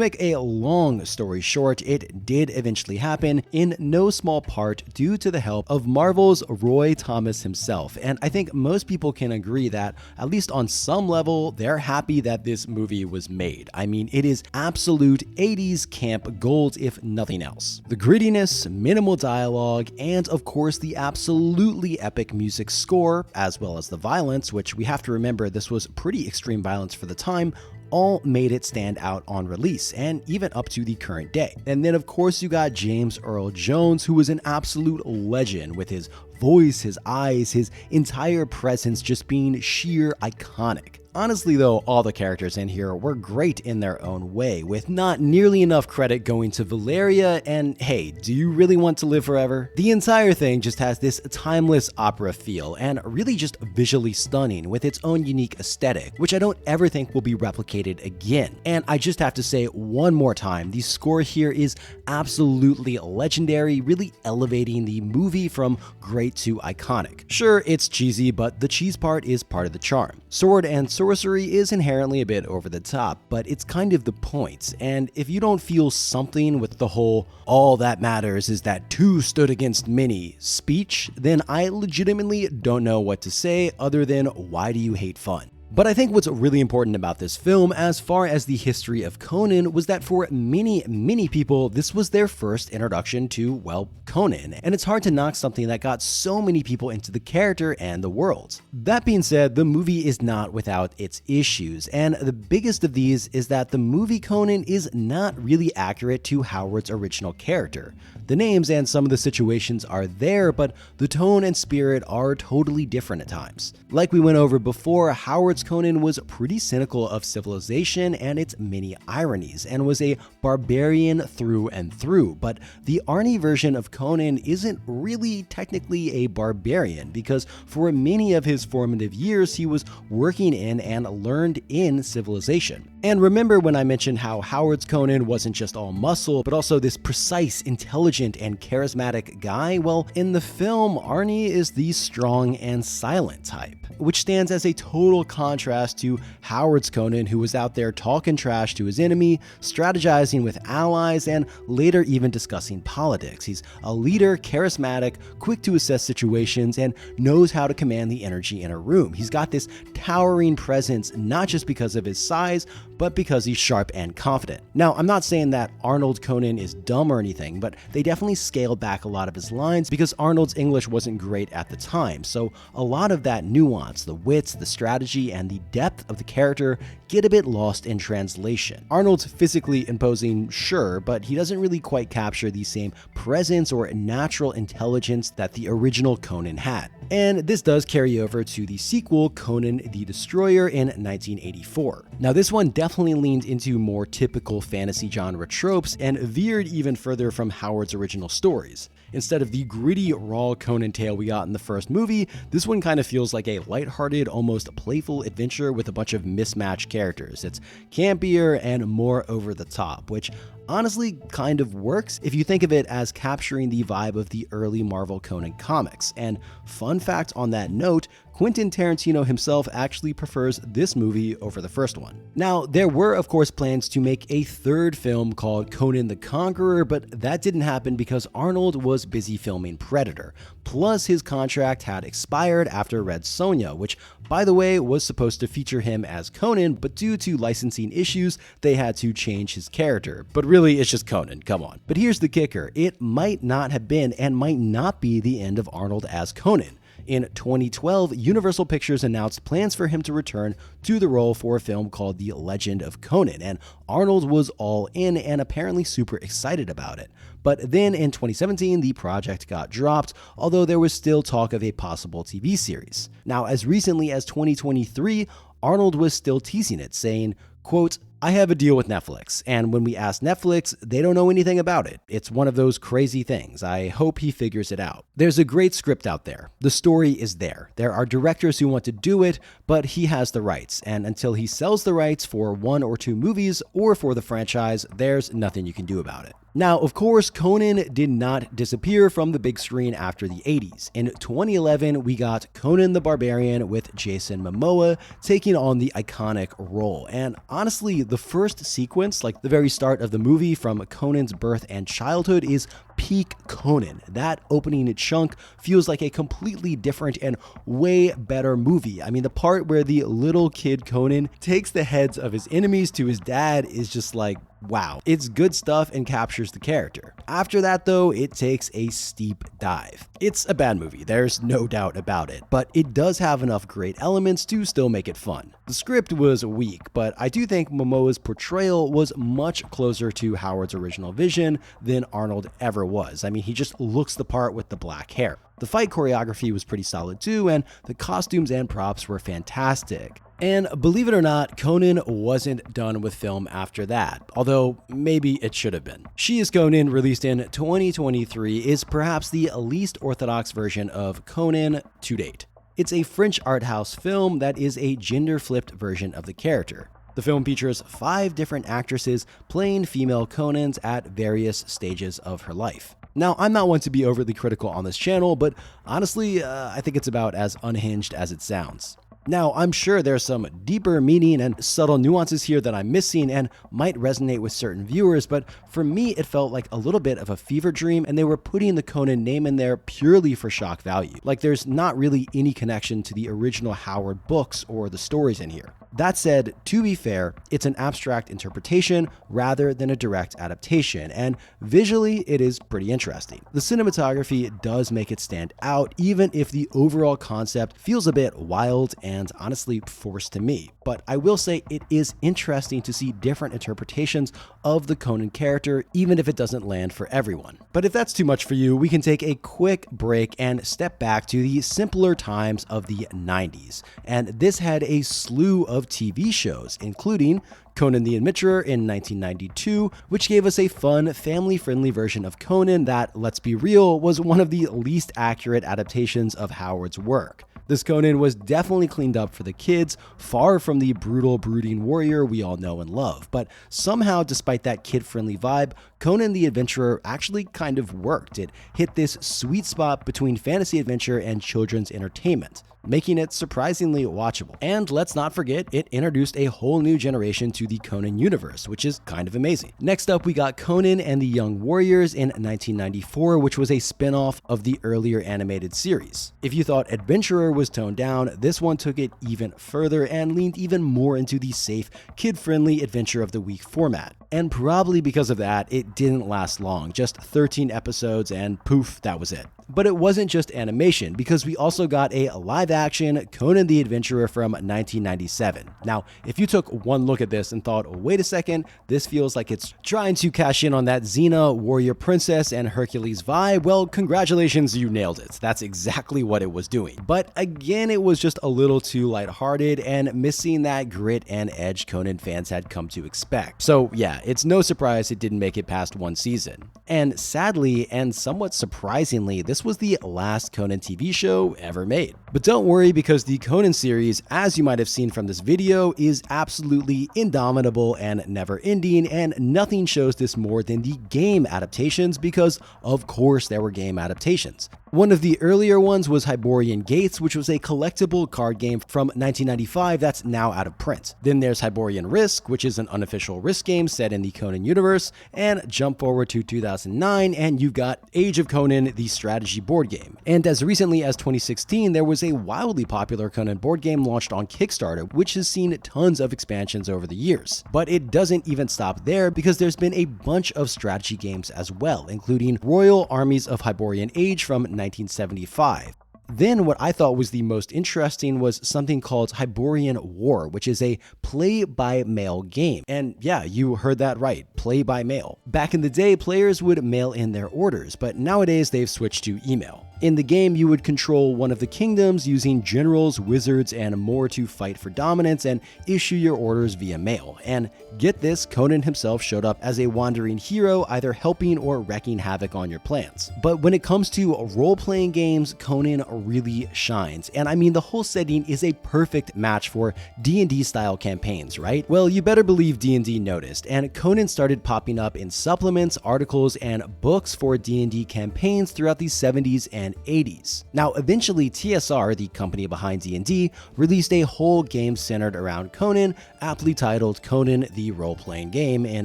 make a long story short, it did eventually happen, in no small part due to the help of Marvel's Roy Thomas himself. And I think most people can agree that, at least on some level, they're happy that this movie was made. I mean, it is absolute 80s camp gold, if nothing else. The grittiness, minimal dialogue, and of course the absolutely epic music score, as well as the violence, which we have to remember this was pretty extreme violence for the time, all made it stand out on release, and even up to the current day. And then of course you got James Earl Jones, who was an absolute legend, with his voice, his eyes, his entire presence just being sheer iconic. Honestly though, all the characters in here were great in their own way, with not nearly enough credit going to Valeria, and hey, do you really want to live forever? The entire thing just has this timeless opera feel, and really just visually stunning with its own unique aesthetic, which I don't ever think will be replicated again. And I just have to say one more time, the score here is absolutely legendary, really elevating the movie from great to iconic. Sure, it's cheesy, but the cheese part is part of the charm. Sword and sorcery is inherently a bit over the top, but it's kind of the point. And if you don't feel something with the whole "all that matters is that two stood against many" speech, then I legitimately don't know what to say other than why do you hate fun? But I think what's really important about this film, as far as the history of Conan, was that for many people, this was their first introduction to, well, Conan, and it's hard to knock something that got so many people into the character and the world. That being said, the movie is not without its issues, and the biggest of these is that the movie Conan is not really accurate to Howard's original character. The names and some of the situations are there, but the tone and spirit are totally different at times. Like we went over before, Howard's Conan was pretty cynical of civilization and its many ironies, and was a barbarian through and through, but the Arnie version of Conan isn't really technically a barbarian, because for many of his formative years he was working in and learned in civilization. And remember when I mentioned how Howard's Conan wasn't just all muscle, but also this precise, intelligent, and charismatic guy? Well, in the film, Arnie is the strong and silent type, which stands as a total contrast to Howard's Conan, who was out there talking trash to his enemy, strategizing with allies, and later even discussing politics. He's a leader, charismatic, quick to assess situations, and knows how to command the energy in a room. He's got this towering presence, not just because of his size, but because he's sharp and confident. Now, I'm not saying that Arnold Conan is dumb or anything, but they definitely scaled back a lot of his lines because Arnold's English wasn't great at the time, so a lot of that nuance, the wits, the strategy, and the depth of the character get a bit lost in translation. Arnold's physically imposing, sure, but he doesn't really quite capture the same presence or natural intelligence that the original Conan had. And this does carry over to the sequel, Conan the Destroyer, in 1984. Now, this one definitely leaned into more typical fantasy genre tropes and veered even further from Howard's original stories. Instead of the gritty, raw Conan tale we got in the first movie, this one kind of feels like a lighthearted, almost playful adventure with a bunch of mismatched characters. It's campier and more over the top, which honestly kind of works if you think of it as capturing the vibe of the early Marvel Conan comics. And fun fact on that note, Quentin Tarantino himself actually prefers this movie over the first one. Now, there were of course plans to make a third film called Conan the Conqueror, but that didn't happen because Arnold was busy filming Predator. Plus, his contract had expired after Red Sonja, which, by the way, was supposed to feature him as Conan, but due to licensing issues, they had to change his character. But really, it's just Conan, come on. But here's the kicker, it might not have been and might not be the end of Arnold as Conan. In 2012, Universal Pictures announced plans for him to return to the role for a film called The Legend of Conan, and Arnold was all in and apparently super excited about it. But then in 2017, the project got dropped, although there was still talk of a possible TV series. Now, as recently as 2023, Arnold was still teasing it, saying, quote, "I have a deal with Netflix, and when we asked Netflix, they don't know anything about it. It's one of those crazy things. I hope he figures it out." There's a great script out there. The story is there. There are directors who want to do it, but he has the rights, and until he sells the rights for 1 or 2 movies or for the franchise, there's nothing you can do about it. Now, of course, Conan did not disappear from the big screen after the 80s. In 2011, we got Conan the Barbarian with Jason Momoa taking on the iconic role. And honestly, the first sequence, like the very start of the movie from Conan's birth and childhood, is peak Conan. That opening chunk feels like a completely different and way better movie. I mean, the part where the little kid Conan takes the heads of his enemies to his dad is just like, wow. It's good stuff and captures the character. After that, though, it takes a steep dive. It's a bad movie, there's no doubt about it, but it does have enough great elements to still make it fun. The script was weak, but I do think Momoa's portrayal was much closer to Howard's original vision than Arnold ever was. I mean, he just looks the part with the black hair. The fight choreography was pretty solid too, and the costumes and props were fantastic. And believe it or not, Conan wasn't done with film after that, although maybe it should have been. She is Conan, released in 2023, is perhaps the least orthodox version of Conan to date. It's a French art house film that is a gender-flipped version of the character. The film features 5 different actresses playing female Conans at various stages of her life. Now, I'm not one to be overly critical on this channel, but honestly, I think it's about as unhinged as it sounds. Now, I'm sure there's some deeper meaning and subtle nuances here that I'm missing and might resonate with certain viewers, but for me, it felt like a little bit of a fever dream, and they were putting the Conan name in there purely for shock value. Like, there's not really any connection to the original Howard books or the stories in here. That said, to be fair, it's an abstract interpretation rather than a direct adaptation, and visually it is pretty interesting. The cinematography does make it stand out, even if the overall concept feels a bit wild and honestly forced to me. But I will say it is interesting to see different interpretations of the Conan character, even if it doesn't land for everyone. But if that's too much for you, we can take a quick break and step back to the simpler times of the 90s. And this had a slew of TV shows, including Conan the Adventurer in 1992, which gave us a fun, family-friendly version of Conan that, let's be real, was one of the least accurate adaptations of Howard's work. This Conan was definitely cleaned up for the kids, far from the brutal, brooding warrior we all know and love. But somehow, despite that kid-friendly vibe, Conan the Adventurer actually kind of worked. It hit this sweet spot between fantasy adventure and children's entertainment, making it surprisingly watchable. And let's not forget, it introduced a whole new generation to the Conan universe, which is kind of amazing. Next up, we got Conan and the Young Warriors in 1994, which was a spin-off of the earlier animated series. If you thought Adventurer was toned down, this one took it even further and leaned even more into the safe, kid-friendly Adventure of the Week format. And probably because of that, it didn't last long, just 13 episodes and poof, that was it. But it wasn't just animation, because we also got a live-action Conan the Adventurer from 1997. Now, if you took one look at this and thought, wait a second, this feels like it's trying to cash in on that Xena, Warrior Princess, and Hercules vibe, well, congratulations, you nailed it. That's exactly what it was doing. But again, it was just a little too lighthearted and missing that grit and edge Conan fans had come to expect. So yeah, it's no surprise it didn't make it past one season. And sadly, and somewhat surprisingly, this was the last Conan TV show ever made. But don't worry, because the Conan series, as you might have seen from this video, is absolutely indomitable and never-ending, and nothing shows this more than the game adaptations, because of course there were game adaptations. One of the earlier ones was Hyborian Age, which was a collectible card game from 1995 that's now out of print. Then there's Hyborian Risk, which is an unofficial Risk game set in the Conan universe, and jump forward to 2009 and you've got Age of Conan, the strategy board game. And as recently as 2016, there was a wildly popular Conan board game launched on Kickstarter, which has seen tons of expansions over the years. But it doesn't even stop there, because there's been a bunch of strategy games as well, including Royal Armies of Hyborian Age from 1975. Then what I thought was the most interesting was something called Hyborian War, which is a play-by-mail game. And yeah, you heard that right, play-by-mail. Back in the day, players would mail in their orders, but nowadays they've switched to email. In the game, you would control one of the kingdoms using generals, wizards, and more to fight for dominance and issue your orders via mail. And get this, Conan himself showed up as a wandering hero, either helping or wreaking havoc on your plans. But when it comes to role-playing games, Conan really shines. And I mean, the whole setting is a perfect match for D&D style campaigns, right? Well, you better believe D&D noticed, and Conan started popping up in supplements, articles, and books for D&D campaigns throughout the 70s and 80s. Now, eventually TSR, the company behind D&D, released a whole game centered around Conan, aptly titled Conan the Role-Playing Game in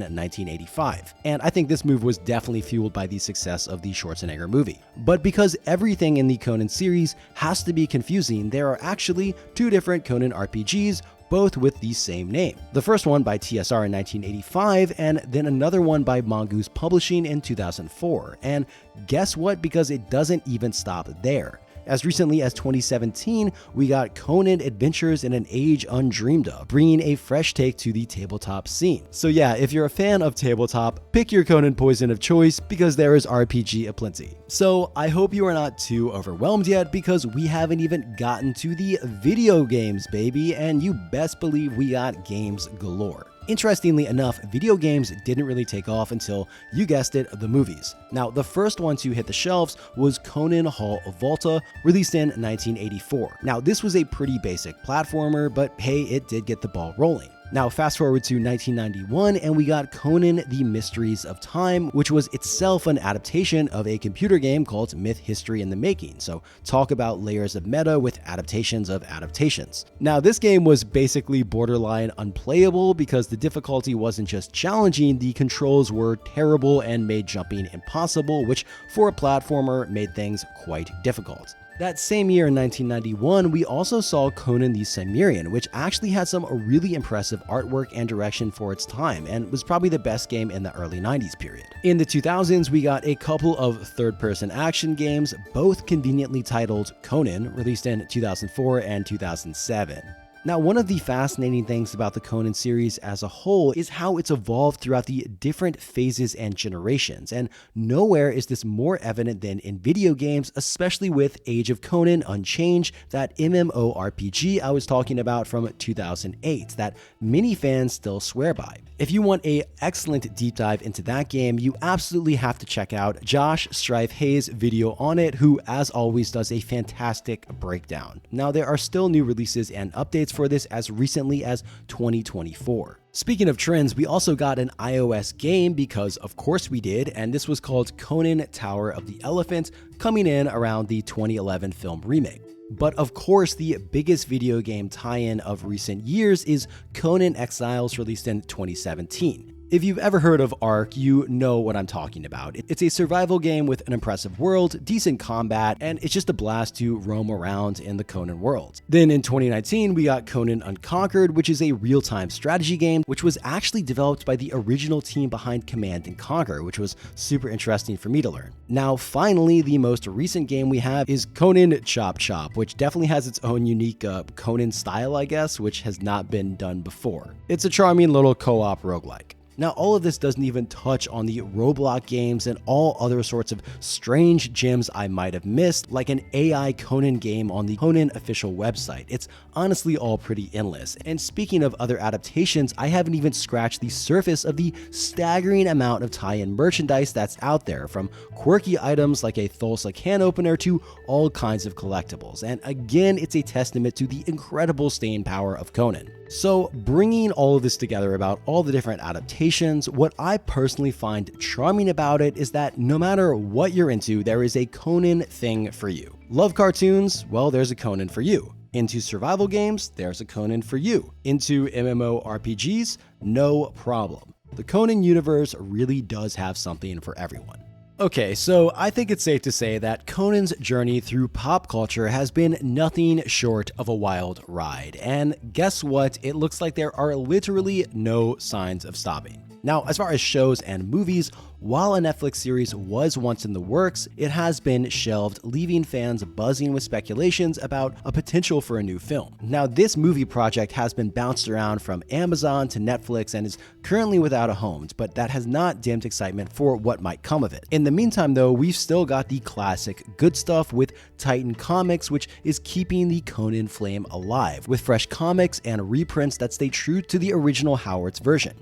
1985. And I think this move was definitely fueled by the success of the Schwarzenegger movie. But because everything in the Conan series has to be confusing, there are actually two different Conan RPGs, both with the same name. The first one by TSR in 1985, and then another one by Mongoose Publishing in 2004. And guess what? Because it doesn't even stop there. As recently as 2017, we got Conan Adventures in an Age Undreamed Of, bringing a fresh take to the tabletop scene. So yeah, if you're a fan of tabletop, pick your Conan poison of choice, because there is RPG aplenty. So I hope you are not too overwhelmed yet, because we haven't even gotten to the video games, baby, and you best believe we got games galore. Interestingly enough, video games didn't really take off until, you guessed it, the movies. Now, the first one to hit the shelves was Conan Hall of Volta, released in 1984. Now, this was a pretty basic platformer, but hey, it did get the ball rolling. Now, fast forward to 1991, and we got Conan the Mysteries of Time, which was itself an adaptation of a computer game called Myth History in the Making. So talk about layers of meta with adaptations of adaptations. Now, this game was basically borderline unplayable because the difficulty wasn't just challenging, the controls were terrible and made jumping impossible, which for a platformer made things quite difficult. That same year in 1991, we also saw Conan the Cimmerian, which actually had some really impressive artwork and direction for its time, and was probably the best game in the early 90s period. In the 2000s, we got a couple of third-person action games, both conveniently titled Conan, released in 2004 and 2007. Now, one of the fascinating things about the Conan series as a whole is how it's evolved throughout the different phases and generations, and nowhere is this more evident than in video games, especially with Age of Conan Unchanged, that MMORPG I was talking about from 2008 that many fans still swear by. If you want an excellent deep dive into that game, you absolutely have to check out Josh Strife Hayes' video on it, who as always does a fantastic breakdown. Now, there are still new releases and updates for this as recently as 2024. Speaking of trends, we also got an iOS game, because of course we did, and this was called Conan Tower of the Elephant, coming in around the 2011 film remake. But of course, the biggest video game tie-in of recent years is Conan Exiles, released in 2017. If you've ever heard of Ark, you know what I'm talking about. It's a survival game with an impressive world, decent combat, and it's just a blast to roam around in the Conan world. Then in 2019, we got Conan Unconquered, which is a real-time strategy game, which was actually developed by the original team behind Command and Conquer, which was super interesting for me to learn. Now, finally, the most recent game we have is Conan Chop Chop, which definitely has its own unique Conan style, I guess, which has not been done before. It's a charming little co-op roguelike. Now, all of this doesn't even touch on the Roblox games and all other sorts of strange gems I might have missed, like an AI Conan game on the Conan official website. It's honestly all pretty endless. And speaking of other adaptations, I haven't even scratched the surface of the staggering amount of tie-in merchandise that's out there, from quirky items like a Thulsa can opener to all kinds of collectibles. And again, it's a testament to the incredible staying power of Conan. So, bringing all of this together about all the different adaptations, what I personally find charming about it is that no matter what you're into, there is a Conan thing for you. Love cartoons? Well, there's a Conan for you. Into survival games? There's a Conan for you. Into MMORPGs? No problem. The Conan universe really does have something for everyone. Okay, so I think it's safe to say that Conan's journey through pop culture has been nothing short of a wild ride. And guess what? It looks like there are literally no signs of stopping. Now, as far as shows and movies, while a Netflix series was once in the works, it has been shelved, leaving fans buzzing with speculations about a potential for a new film. Now, this movie project has been bounced around from Amazon to Netflix and is currently without a home, but that has not dimmed excitement for what might come of it. In the meantime, though, we've still got the classic good stuff with Titan Comics, which is keeping the Conan flame alive, with fresh comics and reprints that stay true to the original Howard's version.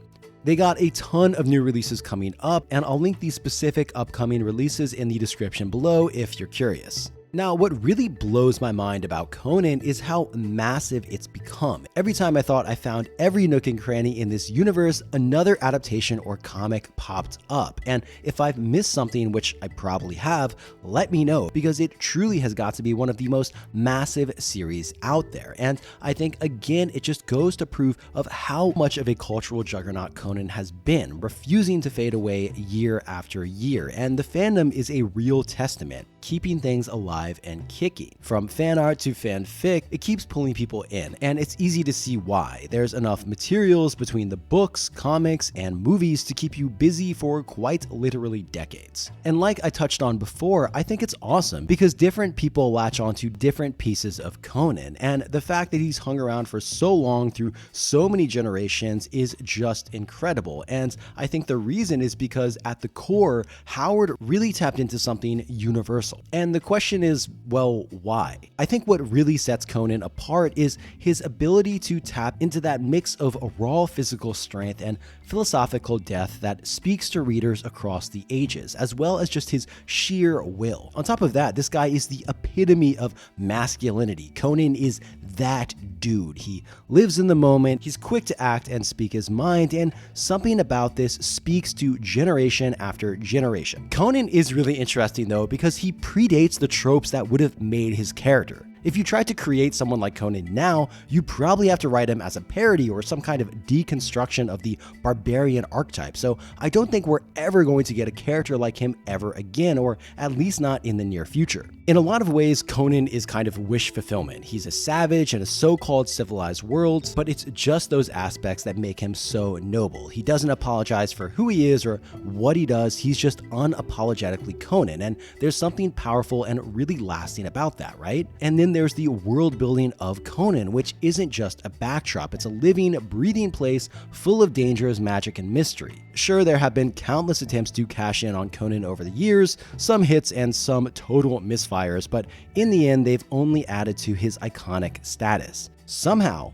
They got a ton of new releases coming up, and I'll link the specific upcoming releases in the description below if you're curious. Now, what really blows my mind about Conan is how massive it's become. Every time I thought I found every nook and cranny in this universe, another adaptation or comic popped up. And if I've missed something, which I probably have, let me know, because it truly has got to be one of the most massive series out there. And I think, again, it just goes to prove of how much of a cultural juggernaut Conan has been, refusing to fade away year after year. And the fandom is a real testament, keeping things alive and kicking. From fan art to fanfic, it keeps pulling people in, and it's easy to see why. There's enough materials between the books, comics, and movies to keep you busy for quite literally decades. And like I touched on before, I think it's awesome because different people latch onto different pieces of Conan, and the fact that he's hung around for so long through so many generations is just incredible. And I think the reason is because at the core, Howard really tapped into something universal. And the question is, well, why? I think what really sets Conan apart is his ability to tap into that mix of raw physical strength and philosophical depth that speaks to readers across the ages, as well as just his sheer will. On top of that, this guy is the epitome of masculinity. Conan is that dude. He lives in the moment, he's quick to act and speak his mind, and something about this speaks to generation after generation. Conan is really interesting though because he predates the tropes that would have made his character. If you tried to create someone like Conan now, you probably have to write him as a parody or some kind of deconstruction of the barbarian archetype, so I don't think we're ever going to get a character like him ever again, or at least not in the near future. In a lot of ways, Conan is kind of wish fulfillment. He's a savage in a so-called civilized world, but it's just those aspects that make him so noble. He doesn't apologize for who he is or what he does, he's just unapologetically Conan, and there's something powerful and really lasting about that, right? And then there's the world building of Conan, which isn't just a backdrop, it's a living, breathing place full of dangers, magic, and mystery. Sure, there have been countless attempts to cash in on Conan over the years, some hits and some total misfires, but in the end, they've only added to his iconic status. Somehow,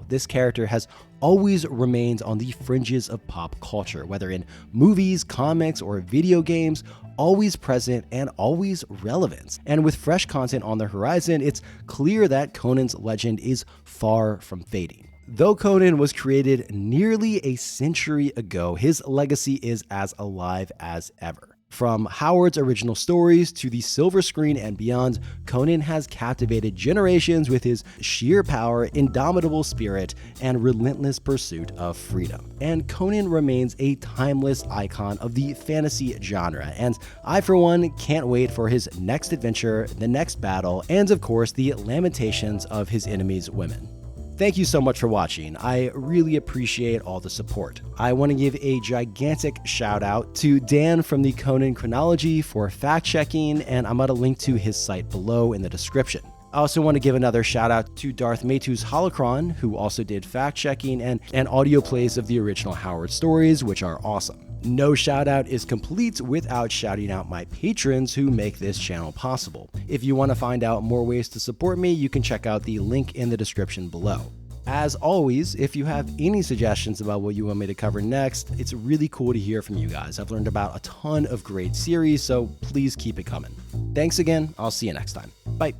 this character has always remained on the fringes of pop culture, whether in movies, comics, or video games, always present and always relevant. And with fresh content on the horizon, it's clear that Conan's legend is far from fading. Though Conan was created nearly a century ago, his legacy is as alive as ever. From Howard's original stories to the silver screen and beyond, Conan has captivated generations with his sheer power, indomitable spirit, and relentless pursuit of freedom. And Conan remains a timeless icon of the fantasy genre, and I, for one, can't wait for his next adventure, the next battle, and of course, the lamentations of his enemies' women. Thank you so much for watching. I really appreciate all the support. I want to give a gigantic shout out to Dan from the Conan Chronology for fact checking, and I'm going to link to his site below in the description. I also want to give another shout out to Darth Maytu's Holocron, who also did fact checking and audio plays of the original Howard stories, which are awesome. No shout out is complete without shouting out my patrons who make this channel possible. If you want to find out more ways to support me, you can check out the link in the description below. As always, if you have any suggestions about what you want me to cover next, it's really cool to hear from you guys. I've learned about a ton of great series, so please keep it coming. Thanks again. I'll see you next time. Bye.